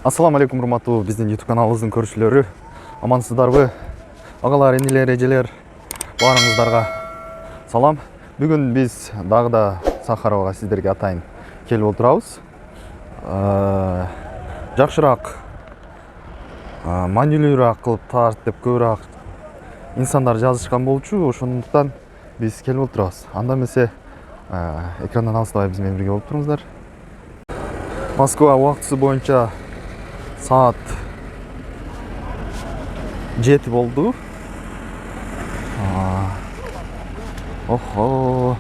Ассаламу алейкум, урматтуу биздин YouTube каналыбыздын көрүүчүлөрү. Амансыздарбы? Агалар, энелер, эжелер, баарыңыздарга салам. Бүгүн биз дагы да Сахаровага сиздерге атайын келип отурабыз. Жакшыраак, маанилүүрөөк кылып тарт деп көбүрөөк инсандар жазышкан болчу. Ошондуктан биз келип отурабыз. Анда эмесе экрандан алыстабай биз менен бирге болуп туруңуздар. Москва убактысы боюнча saat 7 oldu. Oho.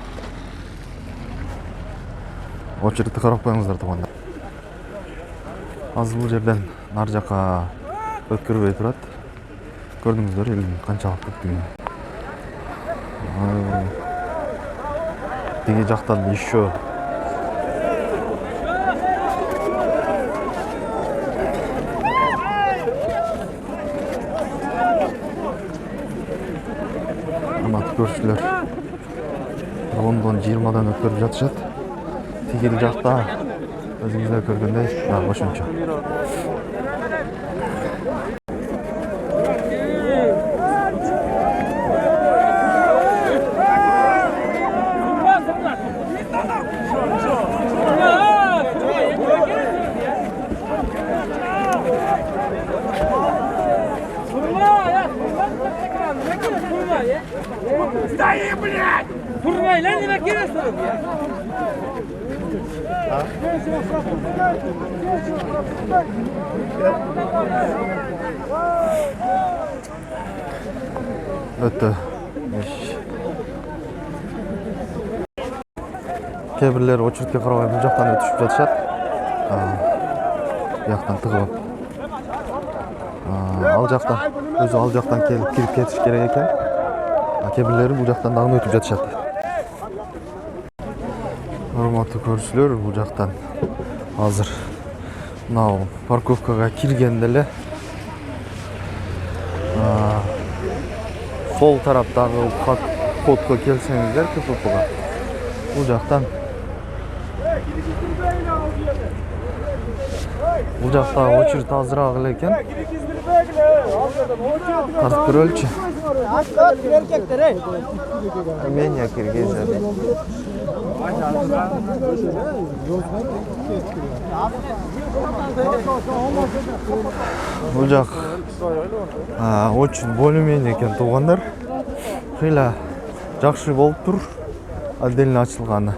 Очередти карап коюңуздар туугандар. Азыр бул жерден нар жака өткөрбөй турат. Көрдүңүздөр элдин канчалык көптүгүн. Тиги жактан еще көршілер Лондон 20-дан өткөрүп жатышат. Тигил жакта өзүңүздөр көргөндөй ошончо. Стои, блядь! Курва, ля не накидайся! Өтө. Кээ-бирлер очередке карабай бул жактан өтүшүп жатышат. Бияктан тыгылып. Ал жактан, өзү ал жактан келип кирип кетиш керек экен. Кээ-бирлери бул жактан дагы өтүп жатышат. Урматтуу көрүүчүлөр, бул жактан азыр мына парковкага киргенде эле сол тараптагы входко келсеңиздер, КППга бул жактан очередь азыраак эле экен. Тартып көрөлүчү. Армения, Киргизия. Бул жак очень более-менее экен туугандар. Кыйла жакшы болуптур. Отдельно ачылганы.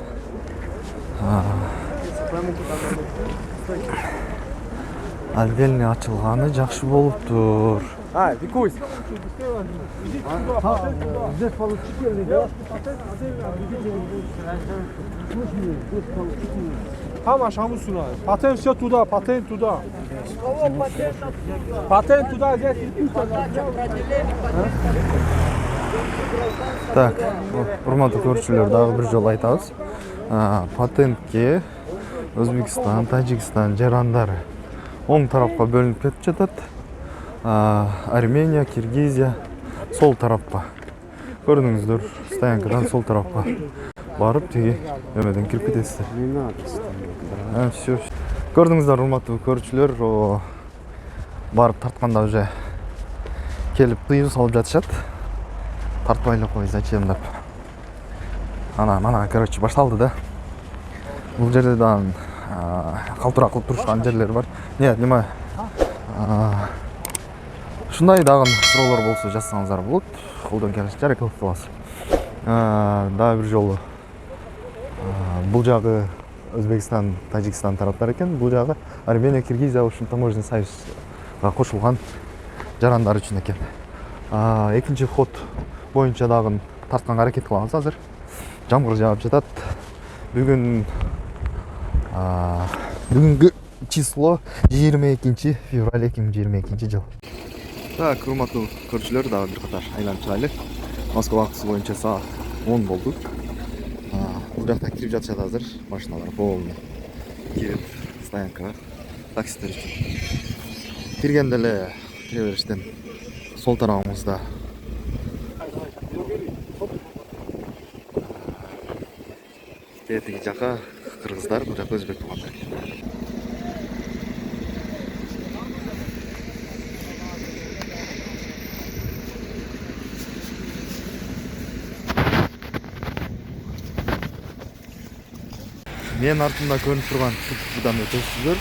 Отдельно ачылганы жакшы болуптур. Викусь. Здесь получили, да? Tamam, şamı sura. Patent все туда, патент туда. Патент туда, здесь. Так, урматтуу көрүүчүлөр, дагы бир жолу айтабыз. Патентке Өзбекстан, Тажикстан жарандары оң тарапка бөлүнүп кетип жатат. Армения, Киргизия сол тарапка. Көрдүңүздөр, стоянкадан сол тарапка барып тиги өмөдөн кирип кетесиздер. Всё. Көрдүңүздөр, урматтуу көрүүчүлөр, барып тартканда уже келип тыюу салып жатышат. Тартпай эле кой, зачем деп. Мана, короче, башталды да. Бул жерден калтырак кылып турушкан жерлер бар. Неме ушундай дагы суроолор болсо жазсаңыздар болот. Колдон келишинче аракет кылабыз. Дагы бир жолу бул жагы Өзбекстан, Тажикстан тараптар экен. Бул жагы Армения, Киргизия ушул таможенный союзга кошулган жарандар үчүн экен. Экинчи ход боюнча дагы тартканга аракет кылабыз азыр. Жамгыр жаап жатат. Бүгүнкү число 22 февраль 2022 жыл. Так, урматтуу көрүүчүлөр, дагы бир катар айланып чыгайлы. Москва убактысы боюнча саат 10 болду. Бул жакта кирип жатышат азыр машиналар полный. Кирип стоянкага таксисттер үчүн. Киргенде эле кире бериштен сол тарабыңызда тетиги жака кыргыздар, бул жака өзбек туугандар. Менин артымда көрүнүп турган турткудан өтөсүздөр.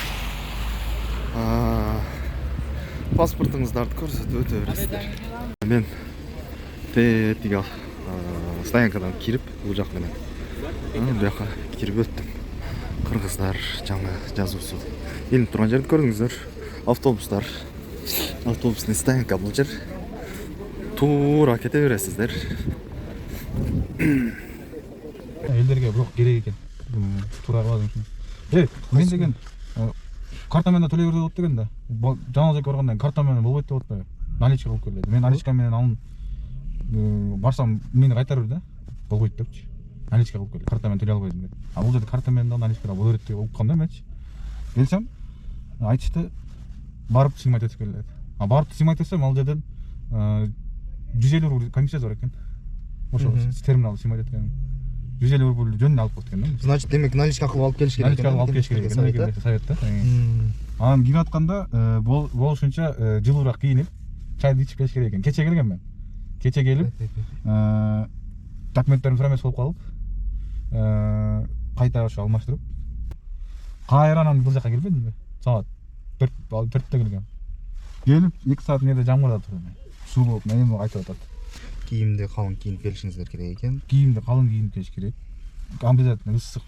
Паспортуңуздарды көрсөтүп өтө бересиздер. Мен тетиги стоянкадан кирип, бул жак менен бияка кирип өттүм. Кыргыздар жаңы жазуусу илинип турган жерди көрдүңүздөр. Автобустар, автобустун стоянка бул жер. Туура кете бересиздер. Элдерге бирок керек экен. Туура кылабыз. Мен деген карта менен төлөй бер деп атты экен да. Жаңы жерге баргандан кийин карта менен болбойт деп атпайбы? Наличка кылып келди. Мен наличка менен анын барсам мени кайтарып да. Болбойт депчи. Наличка кылып келди. Карта менен төлөй албайсың деп. А бул жерде карта менен да наличка боло берет деп уккам да менчи. Келсем, айтышты барып сыймайт этип келди. А барып сыймайт десем, ал жерден 150 рубль комиссия бар экен. Ошо терминал сыймайт экен. 150 рубль жөнүндө алып кеткен да. Значит, демек наличка кылып алып келиш керек экен. Наличка алып келиш керек экен деген совет да. Анан кирип атканда болушунча жылуураак кийинип, чайды ичип келиш керек экен. Кече келген мен. Кече келип, документтеримди сурамес болуп калып, кайта ошо алмаштырып, кайрадан бул жака келбедимби? Саат 4-тө келгем. Келип 2 саат неде жамгырда турдум. Суу болуп, эми кайтып атат. Кийимди калың кийинип келишиңиздер керек экен. Кийимди калың кийинип келиш керек. Обязательно ысык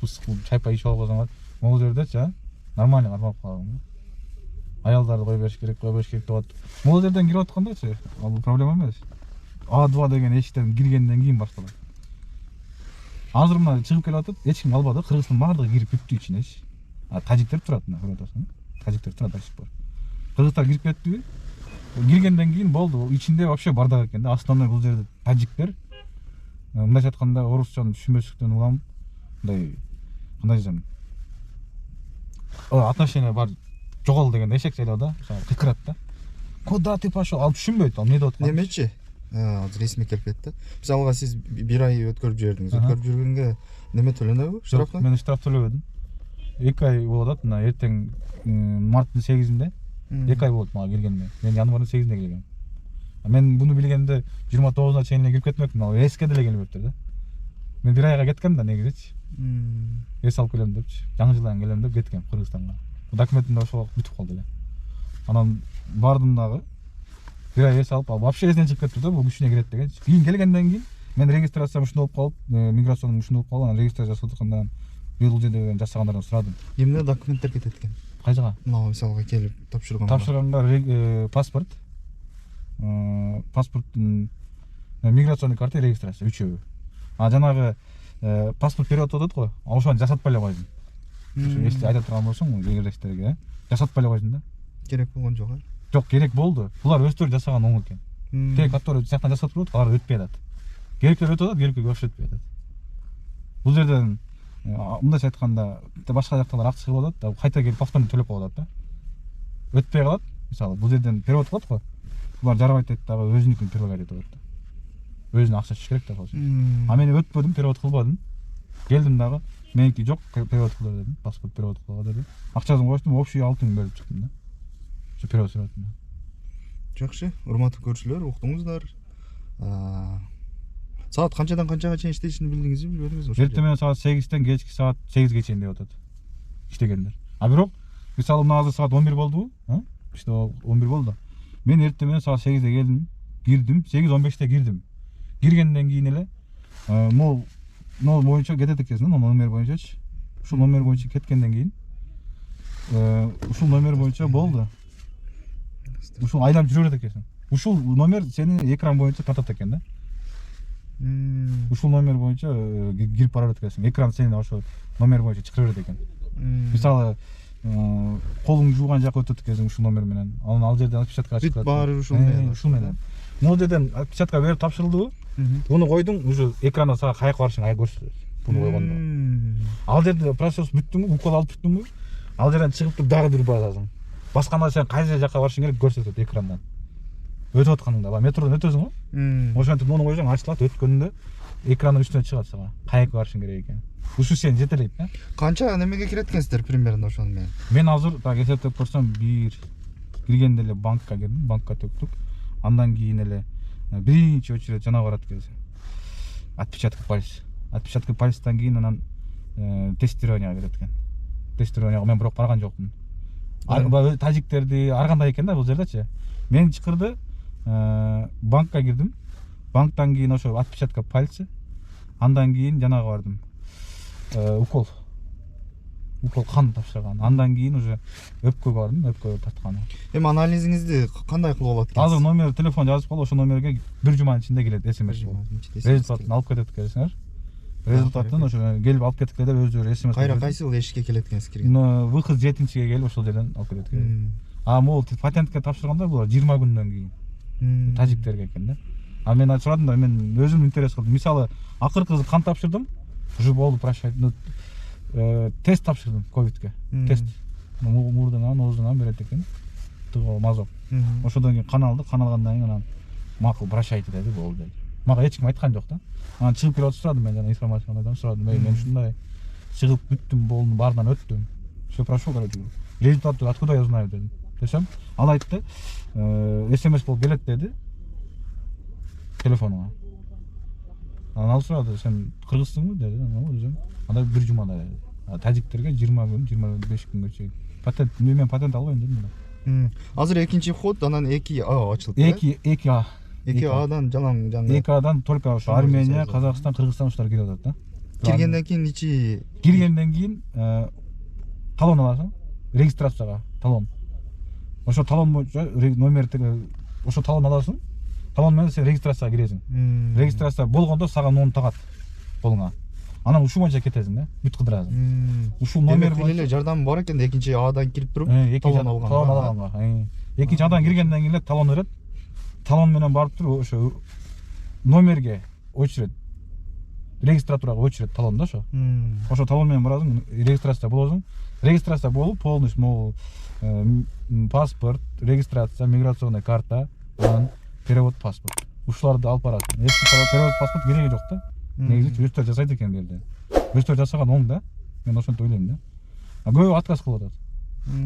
чайпай ичип алып могул жердечи нормально кармап калган. Аялдарды кой бериш керек деп атат. Могул жерден кирип аткандачы, ал проблема эмес. А2 деген эшиктен киргенден кийин башталат. Азыр мына чыгып келип атат, эч ким албады. Кыргыздын баардыгы кирип бүттү ичинечи. Тажиктер турат мына көрүп атасың. Тажиктер турат ашып бар. Кыргыздар кирип кеттиби? Киргенден кийин болду. Ичинде вообще бардак экен да. Основной бул жерде тажиктер. Мындайча айтканда орусчаны түшүнбөстүктөн улам. Мындай кандай десем, отношение бар жоголду дегенде эшек жайлоо да. Кыкырат да. Куда ты пошел? Ал түшүнбөйт, ал эмне деп аткан? Немечи? Азыр эсиме келип кетти. Мисалга сиз 1 ай өткөрүп жибердиңиз. Өткөрүп жүргөнгө неме төлөнөбү? Штраф? Мен штраф төлөбөдүм. 2 ай болот атат. Мына эртең марттын 8-inde 2 ай болот мага келгениме. Мен январдын 8-inde келгем. Мен буну билгенде 29-на чейин эле кирип кетмекмин. Ал эске деле келбептир да. Мен 1 айга кеткем да негизичи. Эс алып келем депчи. Жаңы жылдан келем деп кеткем Кыргызстанга. Документим да ошол бүтүп калды эле. Анан бардым дагы. 1 ай эс алып, вообще эсден чыгып кетти да, бул күчүнө кирет дегенчи. Кийин келгенден кийин мен регистрациям ушундай болуп калып, миграциянын ушундай болуп калган, регистрация жасап атканда бул жерде жасагандардан сурадым. Эмне документтер кетет экен? Кай жака? Мына мисалга келип Тапшырганга паспорт, паспорттун миграционный карта, регистрация үчөө. А жанагы паспорт перевод атат го, ошону жасатпай эле койдум. Если айта турган болсоң, жерлештерге жасатпай эле койдум да. Керек болгон жок. Жок, керек болду. Булар өздөрү жасаган оң экен. Тек который жактан жасап турат, алар өтпөй атат. Керектер өтүп атат, керектер вообще өтпөй атат. Бул жерден мындайча айтканда башка жактагылар акча чыгып атат, кайта келип повторно төлөп коюп атат да. Өтпөй калат. Мисалы, бул жерден перевод кылат го. Булар жарабайт дейт дагы, өзүнүкүн перевод этип атат да. Өзүнө акча чыгыш керек да болчу. А мен өтпөдүм, перевод кылбадым. Келдим дагы, меники жок, перевод кыл дедим, паспорт перевод кылга дедим. Акчасын коштум, общий 6000 бөлүп чыктым да. Şu перевод сүрөтүн. Жакшы, урматтуу көрүүчүлөр, уктуңуздар. Саат канчадан канчага чейин иштешini билдиңизби, билбедиңизби? Эртең менен саат 8-тен кечки саат 8ге чейин деп атат. Иштегендер. А бирок, мисалы мына азыр саат 11 болдубу? İşte 11 болду. Мен эртең менен саат 8-де келдим, кирдим, 8:15-те кирдим. Киргенден кийин эле мол боюнча кетет экенсиң, номер боюнчачы. Ушул номер боюнча кеткенден кийин ушул номер боюнча болду. Ушул айланып жүрө берет экенсиң. Ушул номер сени экран боюнча тартат экен да. Ушул номер боюнча кирип бара берет экенсиң. Экран сени ошо номер боюнча чакыра берет экен. Мисалы, колуң жууган жака өтөт экенсиң ушул номер менен. Анан ал жерден отпечатка чыгат. Баары ушул менен. Ушул менен. Могул жерден отпечатка берип тапшырылдыбы? Буну койдуң, уже экранда сага каяка барышың көрсөтөт. Буну койгондо. Ал жерде процесс бүттүңбү, укол алып бүттүңбү? Ал жерден чыгып туруп дагы бир басасың. Басканда сен кайсы жака барышың керек көрсөтөт экрандан. Өтүп атканыңда, ба метродон өтөсүң го? Ошентип муну койсоң ачылат, өткөндө экрандын үстүнө чыгат сага. Каяка барышың керек экен. Ушу сени жетелейт, да? Канча немеге кирет экенсиздер примерно ошону менен? Мен азыр так эсептеп көрсөм, киргенде эле банкка кирдим, банкка төктүк. Андан кийин эле биринчи очередь жана барат экенсиң. Отпечатка пальца. Отпечатка пальцтан кийин анан тестированияга берет экен. Тестированияга мен бирок барган жокмун. Тажиктерди ар кандай экен да бул жердечи. Мен чакырды, банкка кирдим. Банктан кийин ошо отпечатка пальца. Андан кийин жанага бардым. Укол кан тапшырган. Андан кийин уже өпкөгө бардым, өпкө тартканы. Эми анализиңизди кандай кылып алат экенсиз? Азыр номер телефон жазып коюп, ошо номерге бир жуманын ичинде келет СМС. Результатын алып кетет экенсиңер. Результатын ошо келип алып кетип деп өздөрү СМС. Кайра кайсыл эшикке келет экенсиз кирген? Выход 7-чиге келип ошол жерден алып кетет экен. Могул патентке тапшырганда булар 20 күндөн кийин. Тажиктерге экен да. Мен сурадым да, мен өзүм интерес кылдым. Мисалы, акыркы кан тапшырдым. Уже болду, прощать. Тест тапшырдым ковидке. Тест. Мурдуңан, оозуңан берет экен. Тыгоо мазок. Ошодон кийин кан алды, кан алгандан кийин анан макул прощайте деди, болду деди. Мага эч ким айткан жок да. Анан чыгып келип сурадым мен, жана информацияны сурадым. Мен ушундай чыгып бүттүм, болдум, баарынан өттүм. Все прошел, короче. Результаты откуда я знаю дедим. Десем, ал айтты, СМС болуп келет деди. Телефонума. Анан ал сурады, сен кыргызсыңбы деди. Өзүм. Анда бир жумада деди. Тажиктерге 20 күн, 25 күнгө чейин. Патент, мен патент албайм дедим. Азыр экинчи ход, анан 2А ачылды. 2А. 2Адан жалаң жаңы. 2Адан только ошо Армения, Казакстан, Кыргызстан ушулар кирип атат да. Киргенден кийин ичи киргенден кийин талон аласың, регистрацияга талон. Ошо талон боюнча номер ошо талон аласың. Талон менен сен регистрацияга киресиң. Регистрация болгондо сага нон тагат колуңа. Анан ушул боюнча кетесиң да, бүт кыдырасың. Ушул номер менен эле жардам бар экен, экинчи Адан кирип туруп талон алганга. Экинчи Адан киргенден кийин эле талон берет. Талон менен барып туруп ошо номерге очередь, регистратурага очередь талон да ошо. Ошо талон менен барасың, регистрация болосуң. Регистрация болуп, полностью могул паспорт, регистрация, миграционный карта, анан перевод паспорт. Ушуларды алып барасың. Эски перевод паспорт кереги жок да. Негизи өздөрү жасайт экен жерде. Өздөрү жасаган оң да. Мен ошентип ойлойм да. Көбү отказ кылып атат.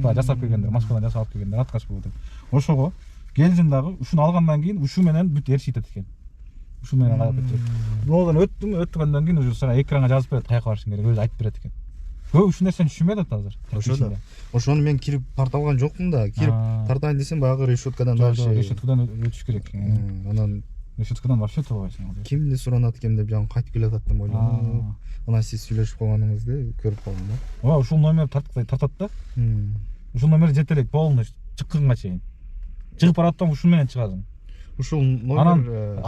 Баягы жасап келгендер, Москвадан жасап алып келгендер отказ кылып атат. Ошого келдим дагы, ушуну алгандан кийин ушу менен бүт эршитет экен. Ушу менен алып кетет. Нолдан өттүгөндөн кийин уже сага экранга жазып берет, каяка барышың керек, өзү айтып берет экен. Көп ушул нерсени түшүнбөй атат азыр. Ошода. Ошону мен кирип тарта алган жокмун да. Кирип тартайын десем баягы решеткадан дальше. Решеткадан өтүш керек. Анан решеткадан вообще турбайсың. Кимди суранат экен деп жаңы кайтып келе атат деп ойлойм. Анан сиз сүйлөшүп калганыңызды көрүп калдым да. Ушул номер тартат да. Ушул номер жетелейт полностью чыкканга чейин. Чыгып бараттан ушул менен чыгасың. Ушул номер анан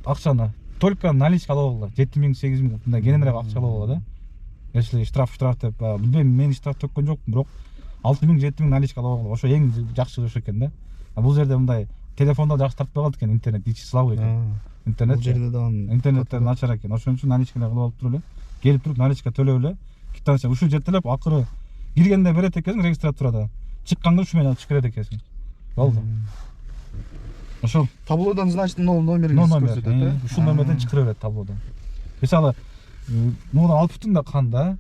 акчаны только наличка алып алгыла. 7.000-8.000 мындай кененирээк акча алып алгыла да. Если штраф деп билбейм, мен штраф төккөн жокмун, бирок 6.000-7.000 наличка алып алгыла. Ошо эң жакшы ошо экен да. Бул жерде мындай телефондо жакшы тартпай калат экен, интернет ичи слабый экен. Интернет бул жерде да интернеттен начар экен. Ошон үчүн наличка кылып алып туруп эле, келип туруп наличка төлөп эле, китапча ушул жетелеп акыры киргенде берет экенсиң регистратурада. Чыкканда ушу менен чыгып берет экенсиң. Болду. Ошол таблодан значит номериңиз көрсөтөт. Ушул номерден чыгыра берет таблодан. Мисалы, муну алып бүттүң да канда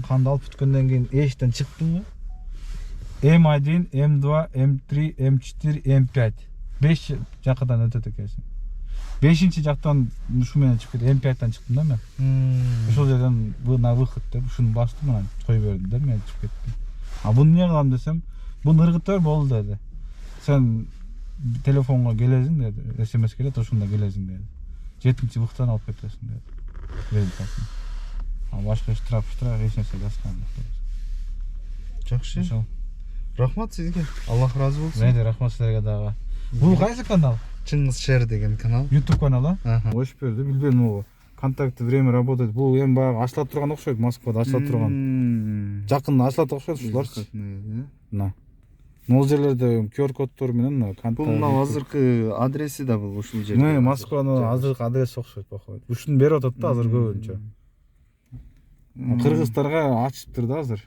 алып бүткөндөн кийин эштен чыктыңбы? М1, М2, М3, М4, М5. 5 жакадан өтөт экенсиң. 5-чи жактан ушу менен чыгып кетти. М5тан чыктым да мен. Ошол жерден на выход деп ушуну бастым, анан кой бердим да, мен чыгып кеттим. Буну эмне кылам десем, буну ыргытып болду деди. Сен телефонго келесиң деди, СМС келет, ошондо келесиң деди. 7-чи выходтан алып кетесиң деди. Результатын. Башка штраф эч нерсе жазган жок. Жакшы. Рахмат сизге. Аллах разы болсун. Мен рахмат силерге дагы. Бул кайсы канал? Чыңгыз Шер деген канал. YouTube каналы. Очуп берди, билбейм, могу. Контакты время работает. Бул эми баягы ачыла турган окшойт, Москвада ачыла турган. Жакында ачылат окшойт ушуларчы. На. Могул жерлерде QR коддор менен контакт. Бул мына азыркы адреси да бул ушул жерде. Мен Москванын азыркы адреси окшойт бакой. Ушуну берип атат да азыр көбүнчө. Кыргыздарга ачыптыр да азыр.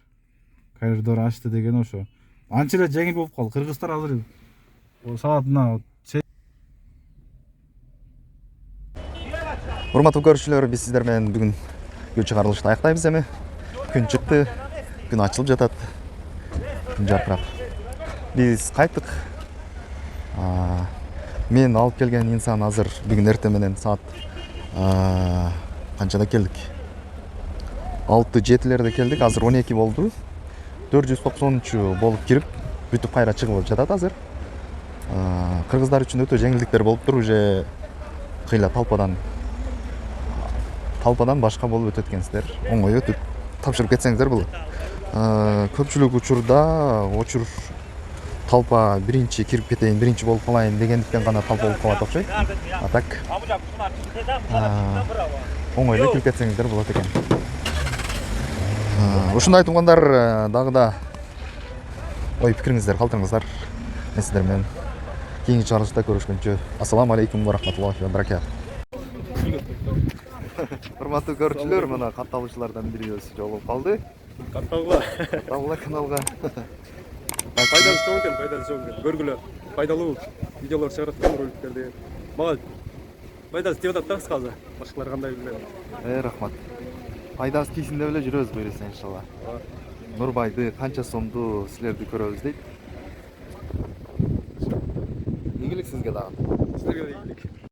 Коридор ачты деген ошо. Анча эле жеңил болуп калды. Кыргыздар азыр саатына. Урматтуу көрүүчүлөр, биз сиздер менен бүгүн күн чыгарылышты аяктайбыз эми. Күн чыкты, күн ачылып жатат. Күн жаркырап. Биз кайттык. Мен алып келген инсан азыр бүгүн эртең менен саат канчада келдик? 6-7'lerde keldik. Azыр 12 boldu. 490 болуп кирип, бүтүп кайра чыгып жатат азыр. Кыргыздар үчүн өтө жеңилдиктер болуптур. Уже кыйла талпадан башка болуп өтөт экенсиздер. Оңой өтүп тапшырып кетсеңиздер болот. Көпчүлүк учур талпа биринчи кирип кетейин, биринчи болуп калайын дегендиктен гана талпа болуп калат окшойт. А так оңой эле кирип кетсеңиздер болот экен. Ушундай туугандар дагы да ой пикириңиздер калтырыңыздар. Мен сиздер менен кийинки чыгарылышта көрүшкөнчө ассаламу алейкум ва рахматуллахи ва баракатух. Урматтуу көрүүчүлөр, мына катталуучулардан бирөөсү жолугуп калды. Катталгыла каналга. Пайдасы чоң экен. Көргүлө. Пайдалуу видеолор чыгарат экен роликтерди. Мага пайдасы тип атат да кыскасы. Башкалар кандай билбейм. Рахмат. Пайдасы тийсин деп эле жүрөбүз буюрса иншалла. Нурбайды канча сомду силерди көрөбүз дейт. Ийгилик сизге дагы. Силерге ийгилик.